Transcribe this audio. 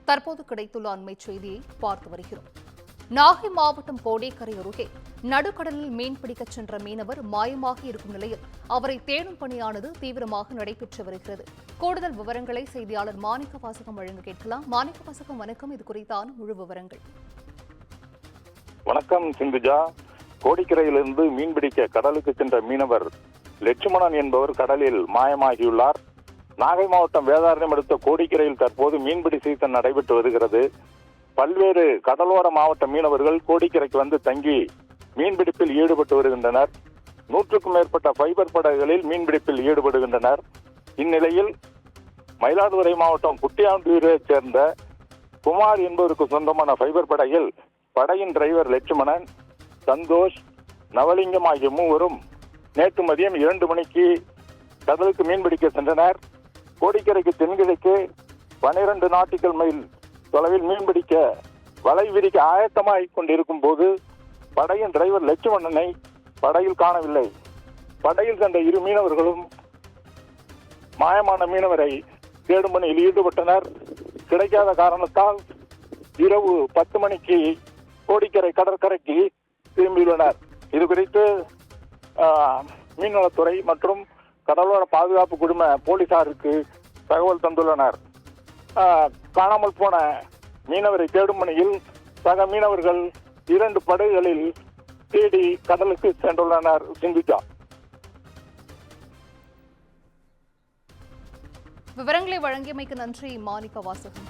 தற்போது கிடைத்துள்ள அண்மைச் செய்தியை பார்த்து வருகிறோம். நாகை மாவட்டம் கோடியக்கரை அருகே நடுக்கடலில் மீன்பிடிக்கச் சென்ற மீனவர் மாயமாக இருக்கும் நிலையில் அவரை தேடும் பணியானது தீவிரமாக நடைபெற்று வருகிறது. கூடுதல் விவரங்களை செய்தியாளர் மாணிக்க வாசகம் வழங்க கேட்கலாம். மாணிக்க வாசகம், வணக்கம். இது குறித்தான முழு விவரங்கள். வணக்கம் சிந்துஜா. கோடிக்கரையிலிருந்து மீன்பிடிக்க கடலுக்கு சென்ற மீனவர் லட்சுமணன் என்பவர் கடலில் மாயமாகியுள்ளார். நாகை மாவட்டம் வேதாரண்யம் அடுத்த கோடிக்கரையில் தற்போது மீன்பிடி சீசன் நடைபெற்று வருகிறது. பல்வேறு கடலோர மாவட்ட மீனவர்கள் கோடிக்கரைக்கு வந்து தங்கி மீன்பிடிப்பில் ஈடுபட்டு வருகின்றனர். 100க்கும் மேற்பட்ட ஃபைபர் படகுகளில் மீன்பிடிப்பில் ஈடுபடுகின்றனர். இந்நிலையில் மயிலாடுதுறை மாவட்டம் குட்டியாண்டூரைச் சேர்ந்த குமார் என்பவருக்கு சொந்தமான ஃபைபர் படகில் படகின் டிரைவர் லட்சுமணன், சந்தோஷ், நவலிங்கம் ஆகிய மூவரும் நேற்று மதியம் 2 மணிக்கு கடலுக்கு மீன்பிடிக்க சென்றனர். கோடிக்கரைக்கு தென்கிழக்கு 12 நாட்டிக்கல் மைல் தொலைவில் மீன்பிடிக்க வலை விரிக்க ஆயத்தமாகிக் கொண்டிருக்கும் போது படகின் டிரைவர் லட்சுமணனை படகில் காணவில்லை. படகில் சென்ற 2 மீனவர்களும் மாயமான மீனவரை தேடும் பணியில் ஈடுபட்டனர். கிடைக்காத காரணத்தால் இரவு 10 மணிக்கு கோடிக்கரை கடற்கரைக்கு திரும்பியுள்ளனர். இது குறித்து மீன்வளத்துறை மற்றும் கடலோர பாதுகாப்பு குழும போலீசாருக்கு தகவல் தந்துள்ளனர். காணாமல் போன மீனவரை தேடும் பணியில் சக மீனவர்கள் 2 படகுகளில் தேடி கடலுக்கு சென்றுள்ளனர். சிந்துஜா, விவரங்களை வழங்கியமைக்கு நன்றி மாணிக்க வாசகம்.